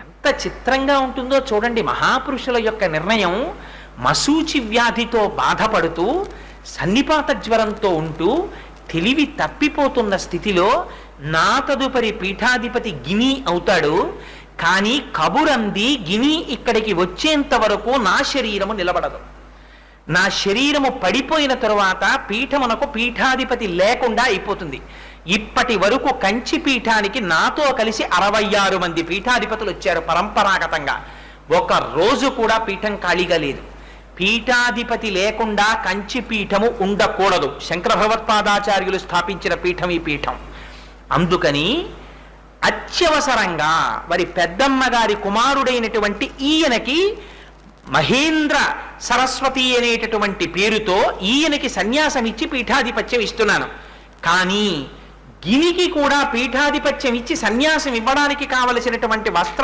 ఎంత చిత్రంగా ఉంటుందో చూడండి. మహాపురుషుల యొక్క నిర్ణయం. మశూచి వ్యాధితో బాధపడుతూ సన్నిపాత జ్వరంతో ఉంటూ తెలివి తప్పిపోతున్న స్థితిలో నా తదుపరి పీఠాధిపతి గిని అవుతాడు, కానీ కబురంది గిని ఇక్కడికి వచ్చేంత వరకు నా శరీరము నిలబడదు. నా శరీరము పడిపోయిన తరువాత పీఠమునకు పీఠాధిపతి లేకుండా అయిపోతుంది. ఇప్పటి వరకు కంచి పీఠానికి నాతో కలిసి 66 మంది పీఠాధిపతులు వచ్చారు పరంపరాగతంగా. ఒక రోజు కూడా పీఠం ఖాళీగా లేదు. పీఠాధిపతి లేకుండా కంచి పీఠము ఉండకూడదు. శంకర భగవత్పాదాచార్యులు స్థాపించిన పీఠం ఈ పీఠం. అందుకని అత్యవసరంగా వారి పెద్దమ్మ గారి కుమారుడైనటువంటి ఈయనకి మహేంద్ర సరస్వతి అనేటటువంటి పేరుతో ఈయనకి సన్యాసం ఇచ్చి పీఠాధిపత్యం ఇస్తున్నాను. కానీ గినికి కూడా పీఠాధిపత్యం ఇచ్చి సన్యాసం ఇవ్వడానికి కావలసినటువంటి వస్త్ర